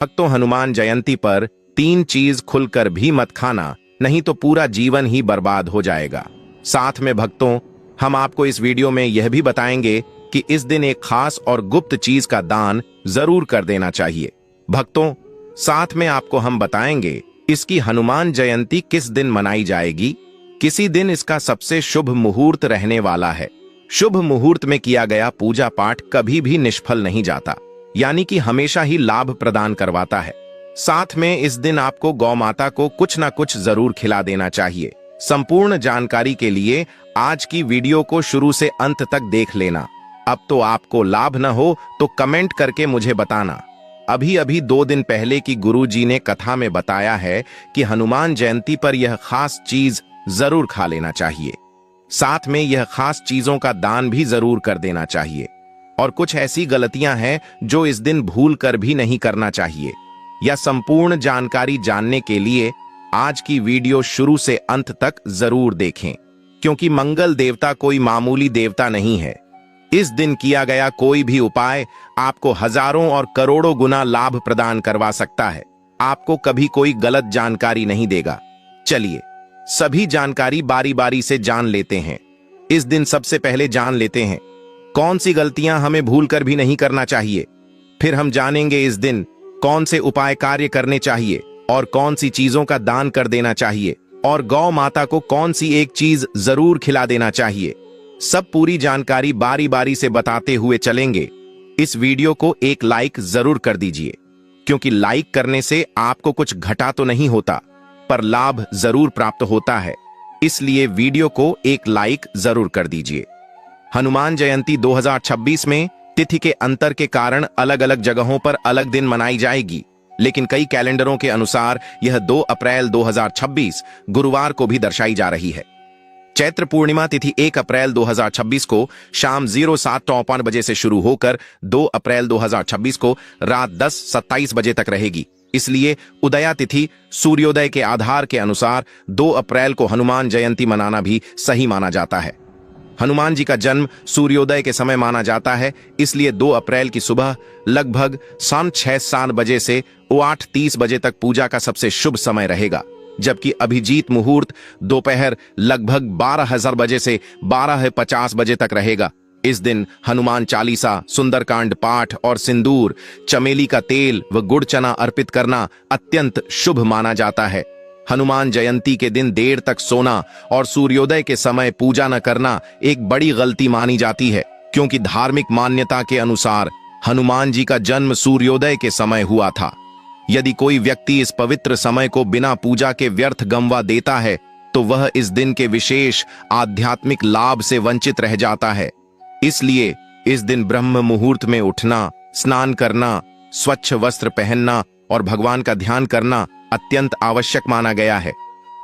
भक्तों, हनुमान जयंती पर 3 चीज खुलकर भी मत खाना, नहीं तो पूरा जीवन ही बर्बाद हो जाएगा। साथ में भक्तों, हम आपको इस वीडियो में यह भी बताएंगे कि इस दिन एक खास और गुप्त चीज का दान जरूर कर देना चाहिए। भक्तों, साथ में आपको हम बताएंगे इसकी हनुमान जयंती किस दिन मनाई जाएगी। किसी दिन इसका सबसे शुभ मुहूर्त रहने वाला है। शुभ मुहूर्त में किया गया पूजा पाठ कभी भी निष्फल नहीं जाता, यानी कि हमेशा ही लाभ प्रदान करवाता है। साथ में इस दिन आपको गौ माता को कुछ ना कुछ जरूर खिला देना चाहिए। संपूर्ण जानकारी के लिए आज की वीडियो को शुरू से अंत तक देख लेना। अब तो आपको लाभ न हो तो कमेंट करके मुझे बताना। अभी अभी 2 दिन पहले की गुरुजी ने कथा में बताया है कि हनुमान जयंती पर यह खास चीज जरूर खा लेना चाहिए। साथ में यह खास चीजों का दान भी जरूर कर देना चाहिए। और कुछ ऐसी गलतियां हैं जो इस दिन भूल कर भी नहीं करना चाहिए। यह संपूर्ण जानकारी जानने के लिए आज की वीडियो शुरू से अंत तक जरूर देखें, क्योंकि मंगल देवता कोई मामूली देवता नहीं है। इस दिन किया गया कोई भी उपाय आपको हजारों और करोड़ों गुना लाभ प्रदान करवा सकता है। आपको कभी कोई गलत जानकारी नहीं देगा। चलिए सभी जानकारी बारी बारी से जान लेते हैं। इस दिन सबसे पहले जान लेते हैं कौन सी गलतियां हमें भूलकर भी नहीं करना चाहिए। फिर हम जानेंगे इस दिन कौन से उपाय कार्य करने चाहिए और कौन सी चीजों का दान कर देना चाहिए, और गौ माता को कौन सी एक चीज जरूर खिला देना चाहिए। सब पूरी जानकारी बारी बारी से बताते हुए चलेंगे। इस वीडियो को एक लाइक जरूर कर दीजिए, क्योंकि लाइक करने से आपको कुछ घटा तो नहीं होता, पर लाभ जरूर प्राप्त होता है। इसलिए वीडियो को एक लाइक जरूर कर दीजिए। हनुमान जयंती 2026 में तिथि के अंतर के कारण अलग अलग जगहों पर अलग दिन मनाई जाएगी, लेकिन कई कैलेंडरों के अनुसार यह 2 अप्रैल 2026 गुरुवार को भी दर्शाई जा रही है। चैत्र पूर्णिमा तिथि 1 अप्रैल 2026 को शाम 07:53 बजे से शुरू होकर 2 अप्रैल 2026 को रात 10:27 बजे तक रहेगी। इसलिए उदया तिथि सूर्योदय के आधार के अनुसार 2 अप्रैल को हनुमान जयंती मनाना भी सही माना जाता है। हनुमान जी का जन्म सूर्योदय के समय माना जाता है, इसलिए 2 अप्रैल की सुबह लगभग 6:07 बजे से 8:30 बजे तक पूजा का सबसे शुभ समय रहेगा, जबकि अभिजीत मुहूर्त दोपहर लगभग 12:00 बजे से 12:50 बजे तक रहेगा। इस दिन हनुमान चालीसा, सुंदरकांड पाठ और सिंदूर, चमेली का तेल व गुड़ चना अर्पित करना अत्यंत शुभ माना जाता है। हनुमान जयंती के दिन देर तक सोना और सूर्योदय के समय पूजा न करना एक बड़ी गलती मानी जाती है, क्योंकि धार्मिक मान्यता के अनुसार हनुमान जी का जन्म सूर्योदय के समय हुआ था। यदि कोई व्यक्ति इस पवित्र समय को बिना पूजा के व्यर्थ गंवा देता है, तो वह इस दिन के विशेष आध्यात्मिक लाभ से वंचित रह जाता है। इसलिए इस दिन ब्रह्म मुहूर्त में उठना, स्नान करना, स्वच्छ वस्त्र पहनना और भगवान का ध्यान करना अत्यंत आवश्यक माना गया है,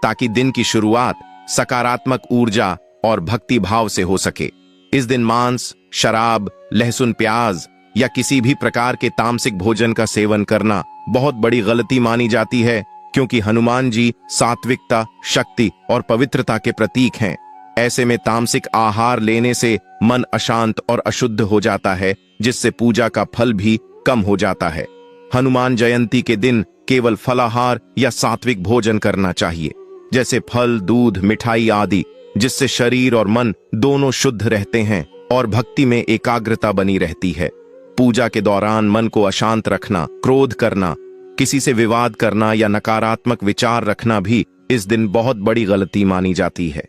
ताकि दिन की शुरुआत सकारात्मक ऊर्जा और भक्ति भाव से हो सके। इस दिन मांस, शराब, लहसुन, प्याज या किसी भी प्रकार के तामसिक भोजन का सेवन करना बहुत बड़ी गलती मानी जाती है, क्योंकि हनुमान जी सात्विकता, शक्ति और पवित्रता के प्रतीक हैं। ऐसे में तामसिक आहार लेने से मन अशांत और अशुद्ध हो जाता है, जिससे पूजा का फल भी कम हो जाता है। हनुमान जयंती के दिन केवल फलाहार या सात्विक भोजन करना चाहिए, जैसे फल, दूध, मिठाई आदि, जिससे शरीर और मन दोनों शुद्ध रहते हैं और भक्ति में एकाग्रता बनी रहती है। पूजा के दौरान मन को अशांत रखना, क्रोध करना, किसी से विवाद करना या नकारात्मक विचार रखना भी इस दिन बहुत बड़ी गलती मानी जाती है।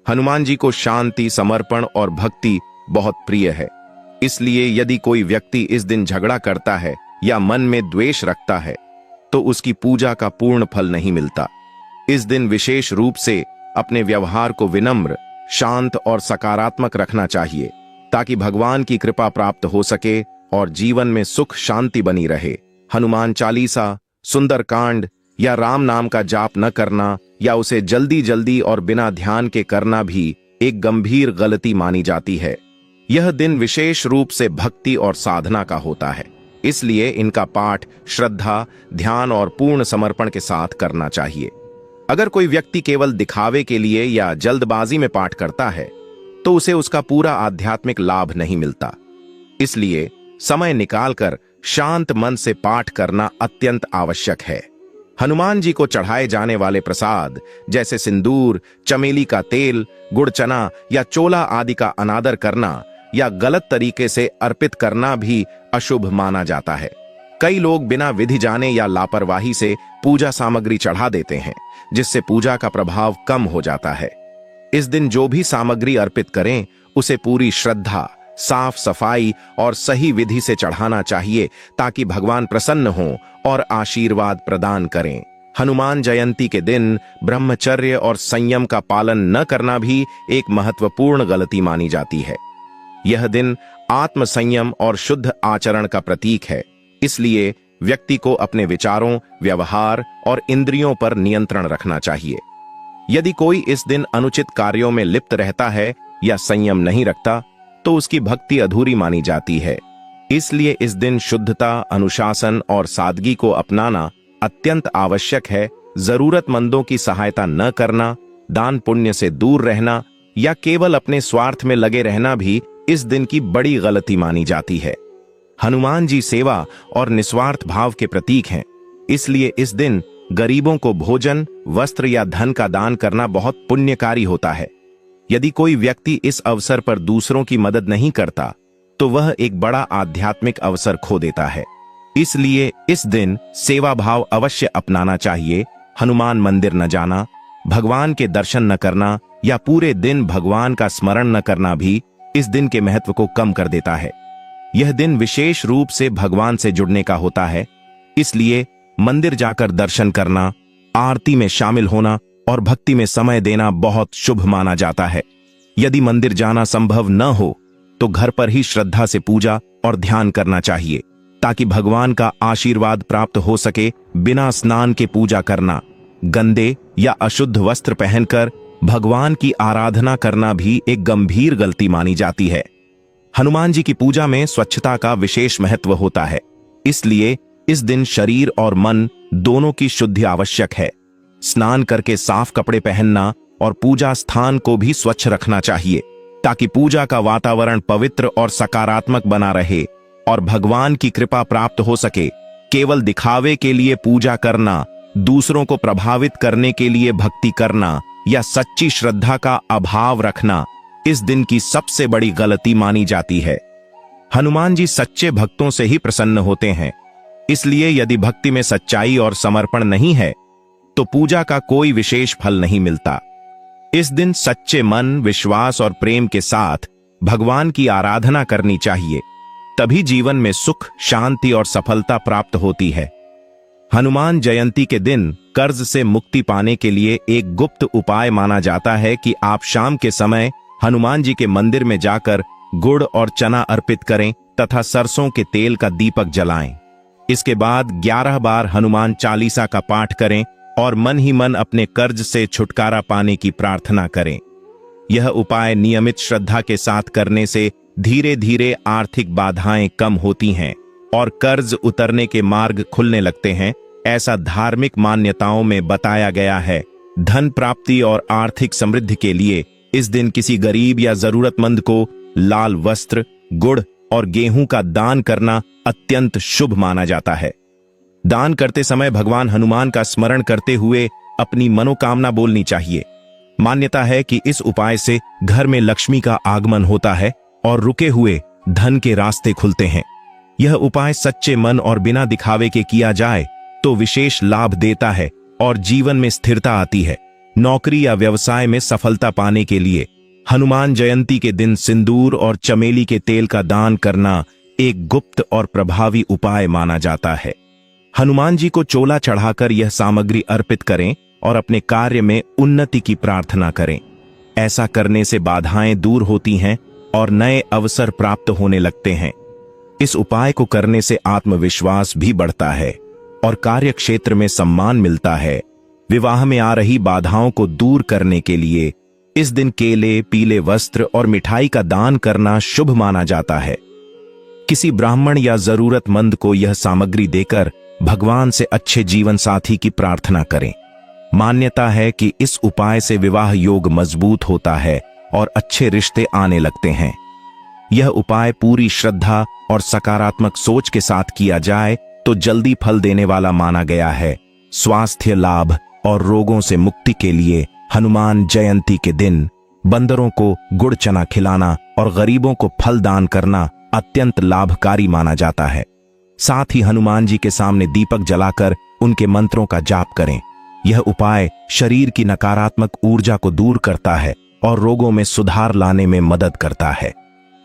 हनुमान जी को शांति, समर्पण और भक्ति बहुत प्रिय है। इसलिए यदि कोई व्यक्ति इस दिन झगड़ा करता है या मन में द्वेष रखता है, तो उसकी पूजा का पूर्ण फल नहीं मिलता। इस दिन विशेष रूप से अपने व्यवहार को विनम्र, शांत और सकारात्मक रखना चाहिए, ताकि भगवान की कृपा प्राप्त हो सके और जीवन में सुख शांति बनी रहे। हनुमान चालीसा, सुंदरकांड या राम नाम का जाप न करना या उसे जल्दी जल्दी और बिना ध्यान के करना भी एक गंभीर गलती मानी जाती है। यह दिन विशेष रूप से भक्ति और साधना का होता है, इसलिए इनका पाठ श्रद्धा, ध्यान और पूर्ण समर्पण के साथ करना चाहिए। अगर कोई व्यक्ति केवल दिखावे के लिए या जल्दबाजी में पाठ करता है, तो उसे उसका पूरा आध्यात्मिक लाभ नहीं मिलता। इसलिए समय निकालकर शांत मन से पाठ करना अत्यंत आवश्यक है। हनुमान जी को चढ़ाए जाने वाले प्रसाद जैसे सिंदूर, चमेली का तेल, गुड़ चना या चोला आदि का अनादर करना या गलत तरीके से अर्पित करना भी अशुभ माना जाता है। कई लोग बिना विधि जाने या लापरवाही से पूजा सामग्री चढ़ा देते हैं, जिससे पूजा का प्रभाव कम हो जाता है। इस दिन जो भी सामग्री अर्पित करें उसे पूरी श्रद्धा, साफ सफाई और सही विधि से चढ़ाना चाहिए, ताकि भगवान प्रसन्न हों और आशीर्वाद प्रदान करें। हनुमान जयंती के दिन ब्रह्मचर्य और संयम का पालन न करना भी एक महत्वपूर्ण गलती मानी जाती है। यह दिन आत्म संयम और शुद्ध आचरण का प्रतीक है, इसलिए व्यक्ति को अपने विचारों, व्यवहार और इंद्रियों पर नियंत्रण रखना चाहिए। यदि कोई इस दिन अनुचित कार्यों में लिप्त रहता है या संयम नहीं रखता, तो उसकी भक्ति अधूरी मानी जाती है। इसलिए इस दिन शुद्धता, अनुशासन और सादगी को अपनाना अत्यंत आवश्यक है। जरूरतमंदों की सहायता न करना, दान पुण्य से दूर रहना या केवल अपने स्वार्थ में लगे रहना भी इस दिन की बड़ी गलती मानी जाती है। हनुमान जी सेवा और निस्वार्थ भाव के प्रतीक हैं, इसलिए इस दिन गरीबों को भोजन, वस्त्र या धन का दान करना बहुत पुण्यकारी होता है। यदि कोई व्यक्ति इस अवसर पर दूसरों की मदद नहीं करता, तो वह एक बड़ा आध्यात्मिक अवसर खो देता है। इसलिए इस दिन सेवा भाव अवश्य अपनाना चाहिए। हनुमान मंदिर न जाना, भगवान के दर्शन न करना या पूरे दिन भगवान का स्मरण न करना भी इस दिन के महत्व को कम कर देता है। यह दिन विशेष रूप से भगवान से जुड़ने का होता है, इसलिए मंदिर जाकर दर्शन करना, आरती में शामिल होना और भक्ति में समय देना बहुत शुभ माना जाता है। यदि मंदिर जाना संभव न हो, तो घर पर ही श्रद्धा से पूजा और ध्यान करना चाहिए, ताकि भगवान का आशीर्वाद प्राप्त हो सके। बिना स्नान के पूजा करना, गंदे या अशुद्ध वस्त्र पहनकर भगवान की आराधना करना भी एक गंभीर गलती मानी जाती है। हनुमान जी की पूजा में स्वच्छता का विशेष महत्व होता है, इसलिए इस दिन शरीर और मन दोनों की शुद्धि आवश्यक है। स्नान करके साफ कपड़े पहनना और पूजा स्थान को भी स्वच्छ रखना चाहिए, ताकि पूजा का वातावरण पवित्र और सकारात्मक बना रहे और भगवान की कृपा प्राप्त हो सके। केवल दिखावे के लिए पूजा करना, दूसरों को प्रभावित करने के लिए भक्ति करना या सच्ची श्रद्धा का अभाव रखना इस दिन की सबसे बड़ी गलती मानी जाती है। हनुमान जी सच्चे भक्तों से ही प्रसन्न होते हैं, इसलिए यदि भक्ति में सच्चाई और समर्पण नहीं है, तो पूजा का कोई विशेष फल नहीं मिलता। इस दिन सच्चे मन, विश्वास और प्रेम के साथ भगवान की आराधना करनी चाहिए, तभी जीवन में सुख, शांति और सफलता प्राप्त होती है। हनुमान जयंती के दिन कर्ज से मुक्ति पाने के लिए एक गुप्त उपाय माना जाता है कि आप शाम के समय हनुमान जी के मंदिर में जाकर गुड़ और चना अर्पित करें तथा सरसों के तेल का दीपक जलाएं। इसके बाद 11 बार हनुमान चालीसा का पाठ करें और मन ही मन अपने कर्ज से छुटकारा पाने की प्रार्थना करें। यह उपाय नियमित श्रद्धा के साथ करने से धीरे धीरे आर्थिक बाधाएं कम होती हैं और कर्ज उतरने के मार्ग खुलने लगते हैं, ऐसा धार्मिक मान्यताओं में बताया गया है। धन प्राप्ति और आर्थिक समृद्धि के लिए इस दिन किसी गरीब या जरूरतमंद को लाल वस्त्र, गुड़ और गेहूं का दान करना अत्यंत शुभ माना जाता है। दान करते समय भगवान हनुमान का स्मरण करते हुए अपनी मनोकामना बोलनी चाहिए। मान्यता है कि इस उपाय से घर में लक्ष्मी का आगमन होता है और रुके हुए धन के रास्ते खुलते हैं। यह उपाय सच्चे मन और बिना दिखावे के किया जाए तो विशेष लाभ देता है और जीवन में स्थिरता आती है। नौकरी या व्यवसाय में सफलता पाने के लिए हनुमान जयंती के दिन सिंदूर और चमेली के तेल का दान करना एक गुप्त और प्रभावी उपाय माना जाता है। हनुमान जी को चोला चढ़ाकर यह सामग्री अर्पित करें और अपने कार्य में उन्नति की प्रार्थना करें। ऐसा करने से बाधाएं दूर होती हैं और नए अवसर प्राप्त होने लगते हैं। इस उपाय को करने से आत्मविश्वास भी बढ़ता है और कार्य क्षेत्र में सम्मान मिलता है। विवाह में आ रही बाधाओं को दूर करने के लिए इस दिन केले, पीले वस्त्र और मिठाई का दान करना शुभ माना जाता है। किसी ब्राह्मण या जरूरतमंद को यह सामग्री देकर भगवान से अच्छे जीवन साथी की प्रार्थना करें। मान्यता है कि इस उपाय से विवाह योग मजबूत होता है और अच्छे रिश्ते आने लगते हैं। यह उपाय पूरी श्रद्धा और सकारात्मक सोच के साथ किया जाए तो जल्दी फल देने वाला माना गया है। स्वास्थ्य लाभ और रोगों से मुक्ति के लिए हनुमान जयंती के दिन बंदरों को गुड़ चना खिलाना और गरीबों को फल दान करना अत्यंत लाभकारी माना जाता है। साथ ही हनुमान जी के सामने दीपक जलाकर उनके मंत्रों का जाप करें। यह उपाय शरीर की नकारात्मक ऊर्जा को दूर करता है और रोगों में सुधार लाने में मदद करता है।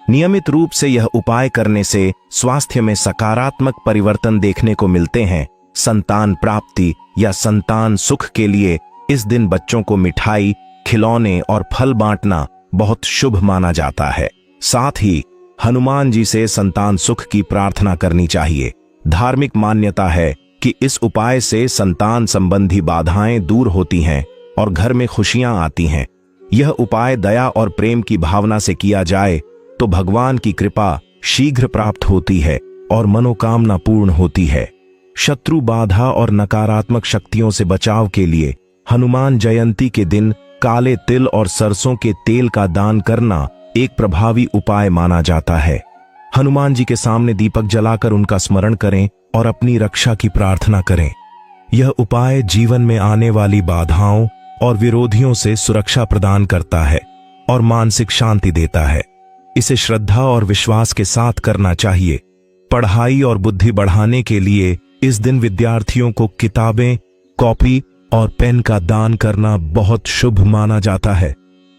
नियमित रूप से यह उपाय करने से स्वास्थ्य में सकारात्मक परिवर्तन देखने को मिलते हैं। संतान प्राप्ति या संतान सुख के लिए इस दिन बच्चों को मिठाई, खिलौने और फल बांटना बहुत शुभ माना जाता है। साथ ही हनुमान जी से संतान सुख की प्रार्थना करनी चाहिए। धार्मिक मान्यता है कि इस उपाय से संतान संबंधी बाधाएं दूर होती हैं और घर में खुशियां आती हैं। यह उपाय दया और प्रेम की भावना से किया जाए तो भगवान की कृपा शीघ्र प्राप्त होती है और मनोकामना पूर्ण होती है। शत्रु बाधा और नकारात्मक शक्तियों से बचाव के लिए हनुमान जयंती के दिन काले तिल और सरसों के तेल का दान करना एक प्रभावी उपाय माना जाता है। हनुमान जी के सामने दीपक जलाकर उनका स्मरण करें और अपनी रक्षा की प्रार्थना करें। यह उपाय जीवन में आने वाली बाधाओं और विरोधियों से सुरक्षा प्रदान करता है और मानसिक शांति देता है। इसे श्रद्धा और विश्वास के साथ करना चाहिए। पढ़ाई और बुद्धि बढ़ाने के लिए इस दिन विद्यार्थियों को किताबें, कॉपी और पेन का दान करना बहुत शुभ माना जाता है।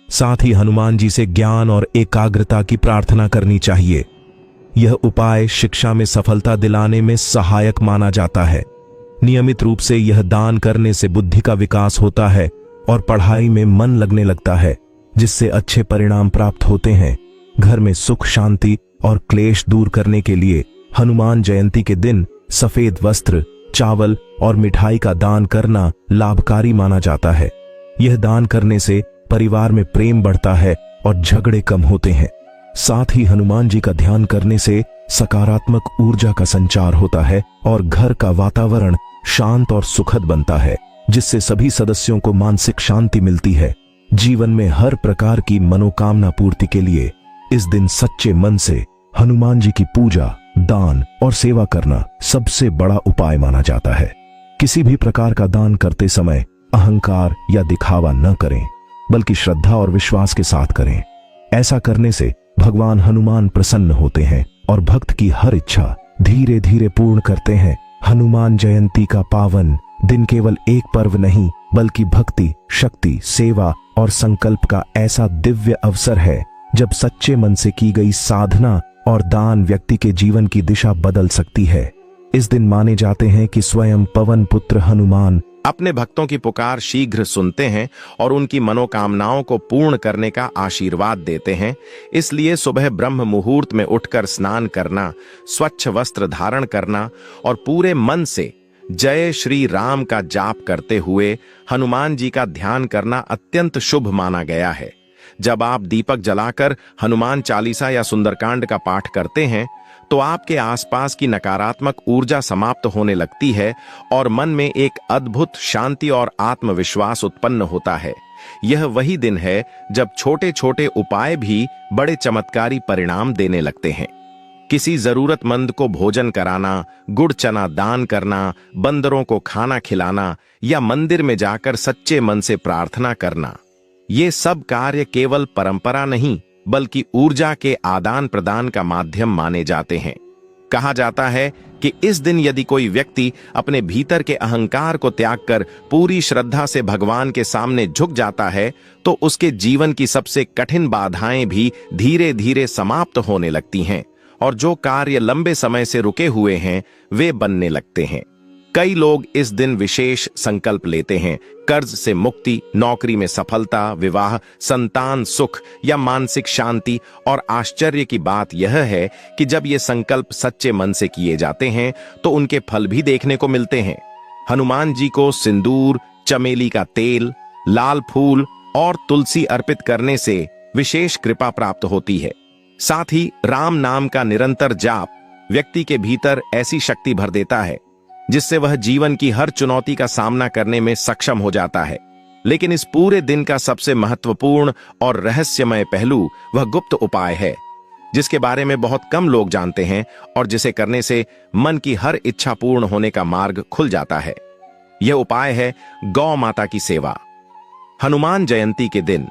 साथ ही हनुमान जी से ज्ञान और एकाग्रता की प्रार्थना करनी चाहिए। यह उपाय शिक्षा में सफलता दिलाने में सहायक माना जाता है। नियमित रूप से यह दान करने से बुद्धि का विकास होता है और पढ़ाई में मन लगने लगता है, जिससे अच्छे परिणाम प्राप्त होते हैं। घर में सुख शांति और क्लेश दूर करने के लिए हनुमान जयंती के दिन सफेद वस्त्र, चावल और मिठाई का दान करना लाभकारी माना जाता है। यह दान करने से परिवार में प्रेम बढ़ता है और झगड़े कम होते हैं। साथ ही हनुमान जी का ध्यान करने से सकारात्मक ऊर्जा का संचार होता है और घर का वातावरण शांत और सुखद बनता है, जिससे सभी सदस्यों को मानसिक शांति मिलती है। जीवन में हर प्रकार की मनोकामना पूर्ति के लिए इस दिन सच्चे मन से हनुमान जी की पूजा, दान और सेवा करना सबसे बड़ा उपाय माना जाता है। किसी भी प्रकार का दान करते समय अहंकार या दिखावा न करें, बल्कि श्रद्धा और विश्वास के साथ करें। ऐसा करने से भगवान हनुमान प्रसन्न होते हैं और भक्त की हर इच्छा धीरे धीरे पूर्ण करते हैं। हनुमान जयंती का पावन दिन केवल एक पर्व नहीं, बल्कि भक्ति, शक्ति, सेवा और संकल्प का ऐसा दिव्य अवसर है जब सच्चे मन से की गई साधना और दान व्यक्ति के जीवन की दिशा बदल सकती है। इस दिन माने जाते हैं कि स्वयं पवन पुत्र हनुमान अपने भक्तों की पुकार शीघ्र सुनते हैं और उनकी मनोकामनाओं को पूर्ण करने का आशीर्वाद देते हैं। इसलिए सुबह ब्रह्म मुहूर्त में उठकर स्नान करना, स्वच्छ वस्त्र धारण करना और पूरे मन से जय श्री राम का जाप करते हुए हनुमान जी का ध्यान करना अत्यंत शुभ माना गया है। जब आप दीपक जलाकर हनुमान चालीसा या सुंदरकांड का पाठ करते हैं तो आपके आसपास की नकारात्मक ऊर्जा समाप्त होने लगती है और मन में एक अद्भुत शांति और आत्मविश्वास उत्पन्न होता है। यह वही दिन है जब छोटे छोटे उपाय भी बड़े चमत्कारी परिणाम देने लगते हैं। किसी जरूरतमंद को भोजन कराना, गुड़ चना दान करना, बंदरों को खाना खिलाना या मंदिर में जाकर सच्चे मन से प्रार्थना करना, ये सब कार्य केवल परंपरा नहीं बल्कि ऊर्जा के आदान प्रदान का माध्यम माने जाते हैं। कहा जाता है कि इस दिन यदि कोई व्यक्ति अपने भीतर के अहंकार को त्याग कर पूरी श्रद्धा से भगवान के सामने झुक जाता है तो उसके जीवन की सबसे कठिन बाधाएं भी धीरे धीरे समाप्त होने लगती हैं और जो कार्य लंबे समय से रुके हुए हैं वे बनने लगते हैं। कई लोग इस दिन विशेष संकल्प लेते हैं, कर्ज से मुक्ति, नौकरी में सफलता, विवाह, संतान सुख या मानसिक शांति। और आश्चर्य की बात यह है कि जब ये संकल्प सच्चे मन से किए जाते हैं तो उनके फल भी देखने को मिलते हैं। हनुमान जी को सिंदूर, चमेली का तेल, लाल फूल और तुलसी अर्पित करने से विशेष कृपा प्राप्त होती है। साथ ही राम नाम का निरंतर जाप व्यक्ति के भीतर ऐसी शक्ति भर देता है जिससे वह जीवन की हर चुनौती का सामना करने में सक्षम हो जाता है। लेकिन इस पूरे दिन का सबसे महत्वपूर्ण और रहस्यमय पहलू वह गुप्त उपाय है जिसके बारे में बहुत कम लोग जानते हैं और जिसे करने से मन की हर इच्छा पूर्ण होने का मार्ग खुल जाता है। यह उपाय है गौ माता की सेवा। हनुमान जयंती के दिन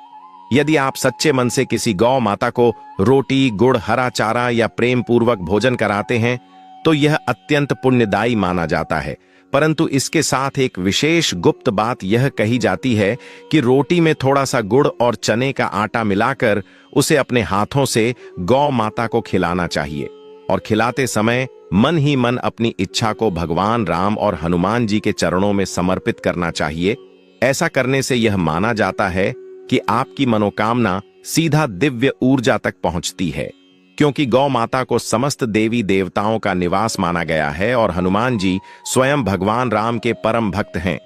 यदि आप सच्चे मन से किसी गौ माता को रोटी, गुड़, हरा चारा या प्रेम पूर्वक भोजन कराते हैं तो यह अत्यंत पुण्यदायी माना जाता है। परंतु इसके साथ एक विशेष गुप्त बात यह कही जाती है कि रोटी में थोड़ा सा गुड़ और चने का आटा मिलाकर उसे अपने हाथों से गौ माता को खिलाना चाहिए और खिलाते समय मन ही मन अपनी इच्छा को भगवान राम और हनुमान जी के चरणों में समर्पित करना चाहिए। ऐसा करने से यह माना जाता है कि आपकी मनोकामना सीधा दिव्य ऊर्जा तक पहुंचती है, क्योंकि गौ माता को समस्त देवी देवताओं का निवास माना गया है और हनुमान जी स्वयं भगवान राम के परम भक्त हैं।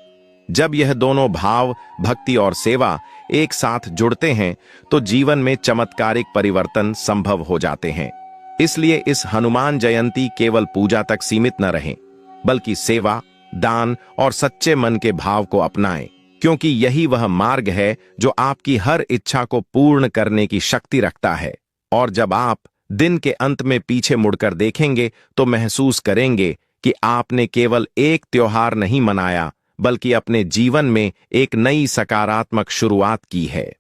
जब यह दोनों भाव, भक्ति और सेवा एक साथ जुड़ते हैं तो जीवन में चमत्कारिक परिवर्तन संभव हो जाते हैं। इसलिए इस हनुमान जयंती केवल पूजा तक सीमित न रहें, बल्कि सेवा, दान और सच्चे मन के भाव को अपनाएं, क्योंकि यही वह मार्ग है जो आपकी हर इच्छा को पूर्ण करने की शक्ति रखता है। और जब आप दिन के अंत में पीछे मुड़कर देखेंगे तो महसूस करेंगे कि आपने केवल एक त्योहार नहीं मनाया, बल्कि अपने जीवन में एक नई सकारात्मक शुरुआत की है।